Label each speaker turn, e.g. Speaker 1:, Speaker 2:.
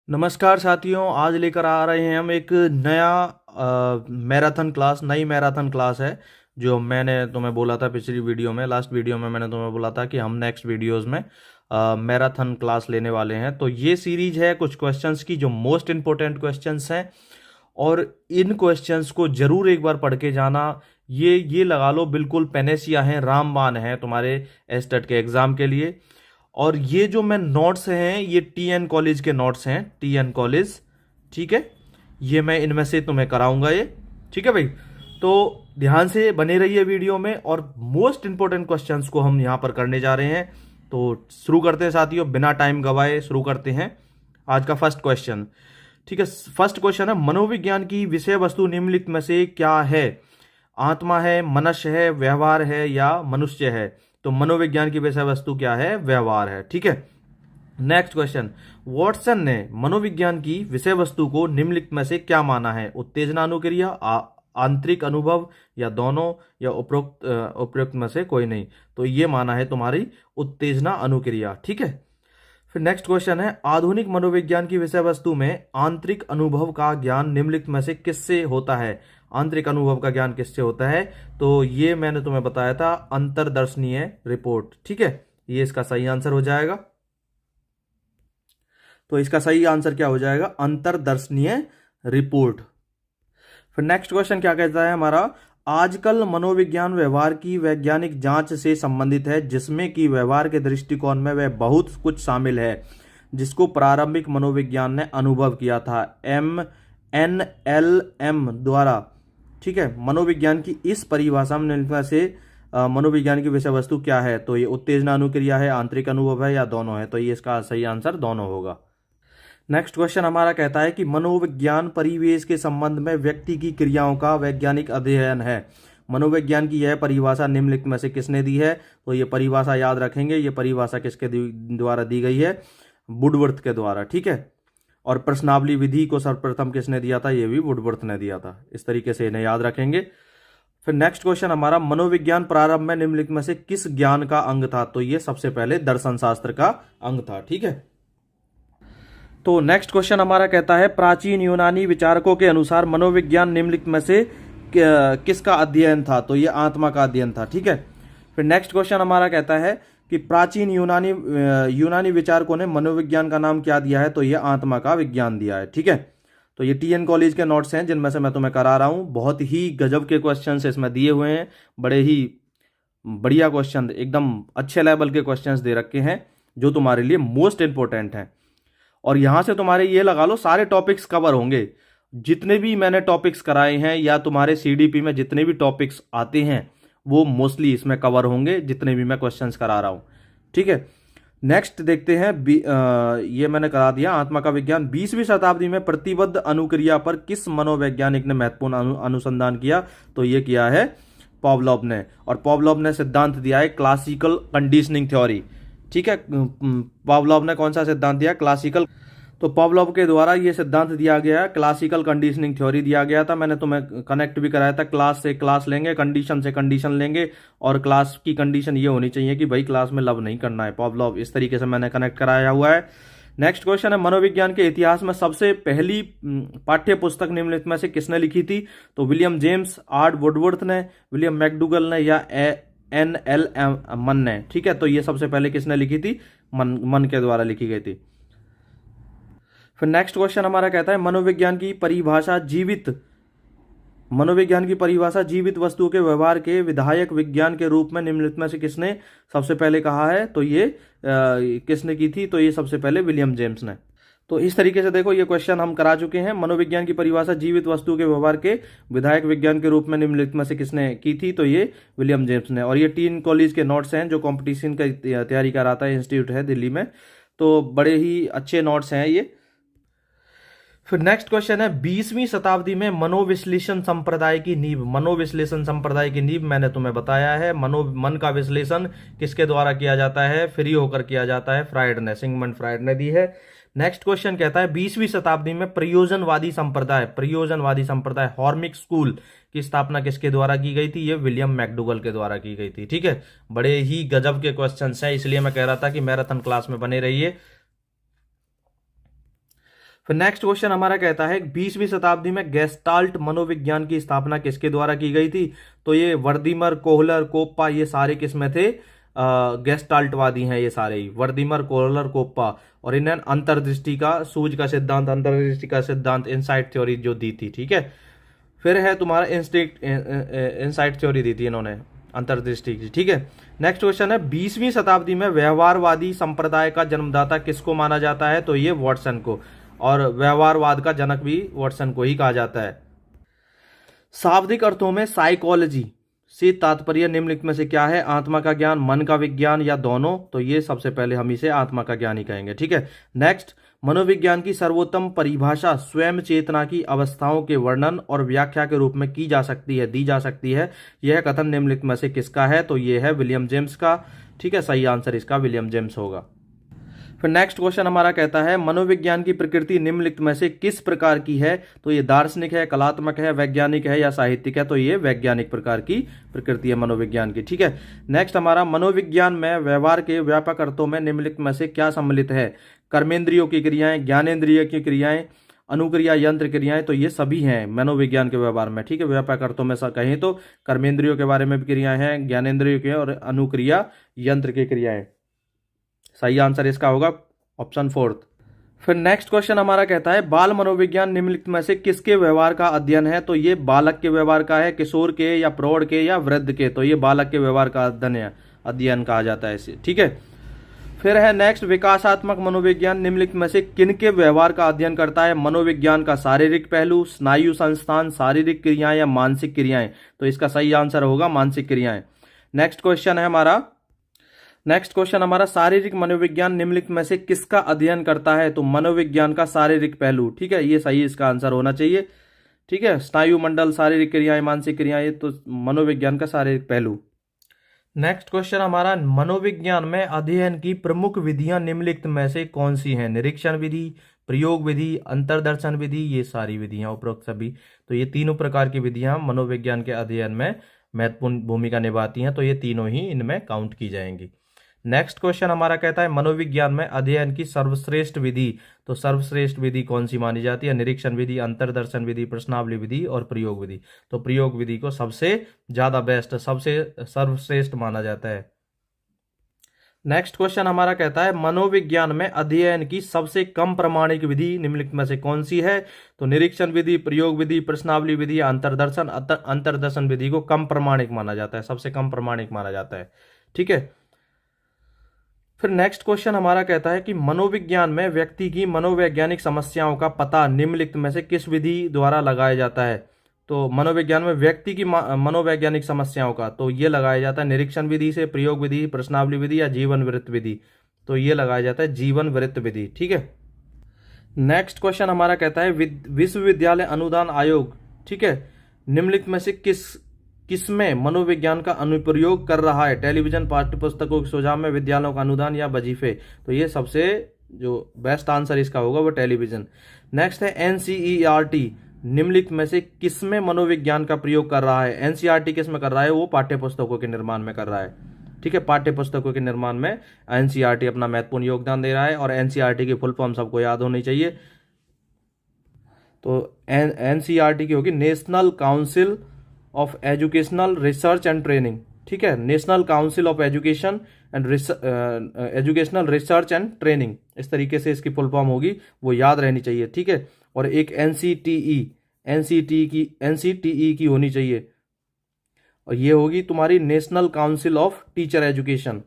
Speaker 1: नमस्कार साथियों, आज लेकर आ रहे हैं हम एक नया मैराथन क्लास। नई मैराथन क्लास है जो मैंने तुम्हें बोला था पिछली वीडियो में। लास्ट वीडियो में मैंने तुम्हें बोला था कि हम नेक्स्ट वीडियोस में मैराथन क्लास लेने वाले हैं। तो ये सीरीज है कुछ क्वेश्चंस की जो मोस्ट इंपॉर्टेंट क्वेश्चंस हैं, और इन क्वेश्चंस को जरूर एक बार पढ़ के जाना। ये लगा लो बिल्कुल पेनेसिया है, रामबाण है तुम्हारे एस्टेट के एग्जाम के लिए। और ये जो मैं नोट्स हैं ये टीएन कॉलेज के नोट्स हैं, टीएन कॉलेज, ठीक है। ये मैं इनमें से तुम्हें कराऊंगा ये, ठीक है भाई। तो ध्यान से बने रहिए वीडियो में, और मोस्ट इंपोर्टेंट क्वेश्चंस को हम यहाँ पर करने जा रहे हैं। तो शुरू करते हैं साथियों, बिना टाइम गवाए शुरू करते हैं आज का फर्स्ट क्वेश्चन, ठीक है। फर्स्ट क्वेश्चन है, मनोविज्ञान की विषय वस्तु निम्नलिखित में से क्या है? आत्मा है, मनुष्य है, व्यवहार है या मनुष्य है? तो मनोविज्ञान की विषय वस्तु क्या है? व्यवहार है, ठीक है। नेक्स्ट क्वेश्चन, वॉटसन ने मनोविज्ञान की विषय वस्तु को निम्नलिखित में से क्या माना है? उत्तेजना अनुक्रिया, आंतरिक अनुभव या दोनों, या उपरोक्त में से कोई नहीं। तो ये माना है तुम्हारी उत्तेजना अनुक्रिया, ठीक है। फिर नेक्स्ट क्वेश्चन है, आधुनिक मनोविज्ञान की विषय वस्तु में आंतरिक अनुभव का ज्ञान निम्नलिखित में से किससे होता है? आंतरिक अनुभव का ज्ञान किससे होता है? तो ये मैंने तुम्हें बताया था, अंतर्दर्शनीय रिपोर्ट, ठीक है। ये इसका सही आंसर हो जाएगा। तो इसका सही आंसर क्या हो जाएगा? अंतर्दर्शनीय रिपोर्ट। फिर नेक्स्ट क्वेश्चन क्या कहता है हमारा, आजकल मनोविज्ञान व्यवहार की वैज्ञानिक जांच से संबंधित है, जिसमें कि व्यवहार के दृष्टिकोण में वह बहुत कुछ शामिल है जिसको प्रारंभिक मनोविज्ञान ने अनुभव किया था MNLM द्वारा, ठीक है। मनोविज्ञान की इस परिभाषा में से मनोविज्ञान की विषय वस्तु क्या है? तो ये उत्तेजना अनुक्रिया है, आंतरिक अनुभव है या दोनों है? तो ये इसका सही आंसर दोनों होगा। नेक्स्ट क्वेश्चन हमारा कहता है कि मनोविज्ञान परिवेश के संबंध में व्यक्ति की क्रियाओं का वैज्ञानिक अध्ययन है। मनोविज्ञान की यह परिभाषा निम्नलिखित में से किसने दी है? तो ये परिभाषा याद रखेंगे, ये परिभाषा किसके द्वारा दी गई है? वुडवर्थ के द्वारा, ठीक है। और प्रश्नावली विधि को सर्वप्रथम किसने दिया था? ये भी वुडवर्थ ने दिया था। इस तरीके से इन्हें याद रखेंगे। फिर नेक्स्ट क्वेश्चन हमारा, मनोविज्ञान प्रारंभ में निम्नलिखित में से किस ज्ञान का अंग था? तो ये सबसे पहले दर्शन शास्त्र का अंग था, ठीक है। तो नेक्स्ट क्वेश्चन हमारा कहता है, प्राचीन यूनानी विचारकों के अनुसार मनोविज्ञान निम्नलिखित में से किसका अध्ययन था? तो ये आत्मा का अध्ययन था, ठीक है। फिर नेक्स्ट क्वेश्चन हमारा कहता है कि प्राचीन यूनानी विचारकों ने मनोविज्ञान का नाम क्या दिया है? तो ये आत्मा का विज्ञान दिया है, ठीक है। तो ये टीएन कॉलेज के नोट्स हैं जिनमें से मैं तुम्हें करा रहा हूं। बहुत ही गजब के क्वेश्चन इसमें दिए हुए हैं, बड़े ही बढ़िया क्वेश्चन, एकदम अच्छे लेवल के क्वेश्चन दे रखे हैं जो तुम्हारे लिए मोस्ट इंपॉर्टेंट हैं। और यहां से तुम्हारे ये लगा लो सारे टॉपिक्स कवर होंगे। जितने भी मैंने टॉपिक्स कराए हैं या तुम्हारे सीडीपी में जितने भी टॉपिक्स आते हैं वो मोस्टली इसमें कवर होंगे, जितने भी मैं क्वेश्चंस करा रहा हूं, ठीक है। नेक्स्ट देखते हैं, ये मैंने करा दिया आत्मा का विज्ञान। 20वीं शताब्दी में प्रतिबद्ध अनुक्रिया पर किस मनोवैज्ञानिक ने महत्वपूर्ण अनुसंधान किया? तो ये किया है पॉवलोव ने। और पॉवलोव ने सिद्धांत दिया है क्लासिकल कंडीशनिंग थ्योरी, ठीक है। पावलोव ने कौन सा सिद्धांत दिया? क्लासिकल। तो पावलोव के द्वारा ये सिद्धांत दिया गया है, क्लासिकल कंडीशनिंग थ्योरी दिया गया था। मैंने तुम्हें कनेक्ट भी कराया था, क्लास से क्लास लेंगे, कंडीशन से कंडीशन लेंगे, और क्लास की कंडीशन ये होनी चाहिए कि भाई क्लास में लव नहीं करना है। पावलोव, इस तरीके से मैंने कनेक्ट कराया हुआ है। नेक्स्ट क्वेश्चन है, मनोविज्ञान के इतिहास में सबसे पहली पाठ्य पुस्तक निम्नलिखित में से किसने लिखी थी? तो विलियम जेम्स, आर्ड वुडवर्थ ने, विलियम मैकडूगल ने या NLM मन ने, ठीक है। तो ये सबसे पहले किसने लिखी थी? मन के द्वारा लिखी गई थी। फिर नेक्स्ट क्वेश्चन हमारा कहता है, मनोविज्ञान की परिभाषा जीवित वस्तुओं के व्यवहार के विधायक विज्ञान के रूप में निम्नलिखित में से किसने सबसे पहले कहा है? तो ये किसने की थी? तो ये सबसे पहले विलियम जेम्स ने। तो इस तरीके से देखो, ये क्वेश्चन हम करा चुके हैं। मनोविज्ञान की परिभाषा जीवित वस्तु के व्यवहार के विधायक विज्ञान के रूप में निम्नलिखित में से किसने की थी? तो ये विलियम जेम्स ने। और ये टीन कॉलेज के नोट्स हैं जो कंपटीशन का तैयारी कराता है, इंस्टीट्यूट है दिल्ली में। तो बड़े ही अच्छे नोट्स हैं ये। फिर नेक्स्ट क्वेश्चन है, 20वीं शताब्दी में मनोविश्लेषण संप्रदाय की नींव। मनोविश्लेषण संप्रदाय की नींव मैंने तुम्हें बताया है। मन का विश्लेषण किसके द्वारा किया जाता है? फ्री होकर किया जाता है, फ्राइड ने, सिगमंड फ्राइड ने दी है। नेक्स्ट क्वेश्चन कहता है, 20वीं शताब्दी में प्रयोजनवादी संप्रदाय हॉर्मिक स्कूल की स्थापना किसके द्वारा की गई थी? ये विलियम मैकडूगल के द्वारा की गई थी, ठीक है। बड़े ही गजब के क्वेश्चन हैं, इसलिए मैं कह रहा था कि मैराथन क्लास में बने रहिए। फिर नेक्स्ट क्वेश्चन हमारा कहता है 20वीं शताब्दी में गेस्टाल्ट मनोविज्ञान की स्थापना किसके द्वारा की गई थी? तो ये वर्दीमर, कोहलर, कोप्पा, ये सारे किसमें थे? गेस्टाल्टवादी हैं ये सारे ही, वर्दीमर, कोहलर, कोप्पा। और इन्हें अंतर्दृष्टि का, सूझ का सिद्धांत, अंतर्दृष्टि का सिद्धांत, इनसाइट थ्योरी जो दी थी, ठीक है। फिर है तुम्हारा इनसाइट थ्योरी दी थी इन्होंने, अंतर्दृष्टि की, ठीक है। नेक्स्ट क्वेश्चन है 20वीं शताब्दी में व्यवहारवादी संप्रदाय का जन्मदाता किसको माना जाता है? तो ये वाटसन को, और व्यवहारवाद का जनक भी वाटसन को ही कहा जाता है। शाब्दिक अर्थों में साइकोलॉजी से तात्पर्य निम्नलिखित में से क्या है? आत्मा का ज्ञान, मन का विज्ञान, या दोनों? तो ये सबसे पहले हम इसे आत्मा का ज्ञान ही कहेंगे, ठीक है। नेक्स्ट, मनोविज्ञान की सर्वोत्तम परिभाषा स्वयं चेतना की अवस्थाओं के वर्णन और व्याख्या के रूप में की जा सकती है, दी जा सकती है। यह कथन निम्नलिखित में से किसका है? तो ये है विलियम जेम्स का, ठीक है। सही आंसर इसका विलियम जेम्स होगा। फिर नेक्स्ट क्वेश्चन हमारा कहता है मनोविज्ञान की प्रकृति निम्नलिखित में से किस प्रकार की है? तो ये दार्शनिक है, कलात्मक है, वैज्ञानिक है, या साहित्यिक है? तो ये वैज्ञानिक प्रकार की प्रकृति है मनोविज्ञान की, ठीक है। नेक्स्ट हमारा मनोविज्ञान में व्यवहार के व्यापक अर्थों में निम्नलिखित में से क्या सम्मिलित है? कर्मेंद्रियों की क्रियाएं, ज्ञानेंद्रिय की क्रियाएं, अनुक्रिया, यंत्र क्रियाएं, तो ये सभी हैं मनोविज्ञान के व्यवहार में, ठीक है। व्यापक अर्थों में कहें तो कर्मेंद्रियों के बारे में भी क्रियाएं हैं, ज्ञानेंद्रियों के, और अनुक्रिया, यंत्र की क्रियाएं। सही आंसर इसका होगा ऑप्शन 4। फिर नेक्स्ट क्वेश्चन हमारा कहता है बाल मनोविज्ञान निम्नलिखित में से किसके व्यवहार का अध्ययन है? तो ये बालक के व्यवहार का है, किशोर के, या प्रौढ़ के, या वृद्ध के? तो ये बालक के व्यवहार का अध्ययन कहा जाता है इसे, ठीक है। फिर है नेक्स्ट, विकासात्मक मनोविज्ञान निम्नलिखित में से किनके व्यवहार का अध्ययन करता है? मनोविज्ञान का शारीरिक पहलू, स्नायु संस्थान, शारीरिक क्रियाएं, या मानसिक क्रियाएं? तो इसका सही आंसर होगा मानसिक क्रियाएं। नेक्स्ट क्वेश्चन हमारा शारीरिक मनोविज्ञान निम्नलिखित में से किसका अध्ययन करता है? तो मनोविज्ञान का शारीरिक पहलू, ठीक है। ये सही इसका आंसर होना चाहिए, ठीक है। स्नायु मंडल, शारीरिक क्रियाएं, मानसिक क्रियाएं, तो मनोविज्ञान का शारीरिक पहलू। नेक्स्ट क्वेश्चन हमारा मनोविज्ञान में अध्ययन की प्रमुख विधियां निम्नलिखित में से कौन सी हैं? निरीक्षण विधि, प्रयोग विधि, अंतर्दर्शन विधि, ये सारी विधियां उपरोक्त सभी। तो ये तीनों प्रकार की विधियां मनोविज्ञान के अध्ययन में महत्वपूर्ण भूमिका निभाती हैं, तो ये तीनों ही इनमें काउंट की जाएंगी। नेक्स्ट क्वेश्चन हमारा कहता है मनोविज्ञान में अध्ययन की सर्वश्रेष्ठ विधि। तो सर्वश्रेष्ठ विधि कौन सी मानी जाती है? निरीक्षण विधि, अंतर्दर्शन विधि, प्रश्नावली विधि, और प्रयोग विधि। तो प्रयोग विधि को सबसे ज्यादा बेस्ट, सबसे सर्वश्रेष्ठ माना जाता है। नेक्स्ट क्वेश्चन हमारा कहता है मनोविज्ञान में अध्ययन की सबसे कम प्रमाणिक विधि निम्नलिखित में से कौन सी है? तो निरीक्षण विधि, प्रयोग विधि, प्रश्नावली विधि, या अंतर्दर्शन। अंतर्दर्शन विधि को कम प्रमाणिक माना जाता है, सबसे कम प्रमाणिक माना जाता है, ठीक है। फिर नेक्स्ट क्वेश्चन हमारा कहता है कि मनोविज्ञान में व्यक्ति की मनोवैज्ञानिक समस्याओं का पता निम्नलिखित में से किस विधि द्वारा लगाया जाता है? तो मनोविज्ञान में व्यक्ति की मनोवैज्ञानिक समस्याओं का, तो ये लगाया जाता है निरीक्षण विधि से, प्रयोग विधि, प्रश्नावली विधि, या जीवन वृत्त विधि। तो ये लगाया जाता है जीवन वृत्त विधि, ठीक है। नेक्स्ट क्वेश्चन हमारा कहता है विश्वविद्यालय अनुदान आयोग, ठीक है, निम्नलिखित में से किसमें मनोविज्ञान का अनुप्रयोग कर रहा है? टेलीविजन, पाठ्यपुस्तकों के सुझाव में, विद्यालयों का अनुदान, या वजीफे? तो ये सबसे जो बेस्ट आंसर इसका होगा वो टेलीविजन। नेक्स्ट है एनसीईआरटी निम्नलिखित में से किसमें मनोविज्ञान का प्रयोग कर रहा है? एनसीईआरटी किसमें कर रहा है? वो पाठ्यपुस्तकों के निर्माण में कर रहा है, ठीक है। पाठ्यपुस्तकों के निर्माण में एनसीईआरटी अपना महत्वपूर्ण योगदान दे रहा है, और एनसीईआरटी की फुल फॉर्म सबको याद होनी चाहिए। तो एनसीईआरटी की होगी national council of educational research and training, ठीक है। National council of education and educational research and training, इस तरीके से इसकी फुल फॉर्म होगी, वो याद रहनी चाहिए, ठीक है। और एक एनसीटीई की होनी चाहिए, और ये होगी तुम्हारी national council of teacher education,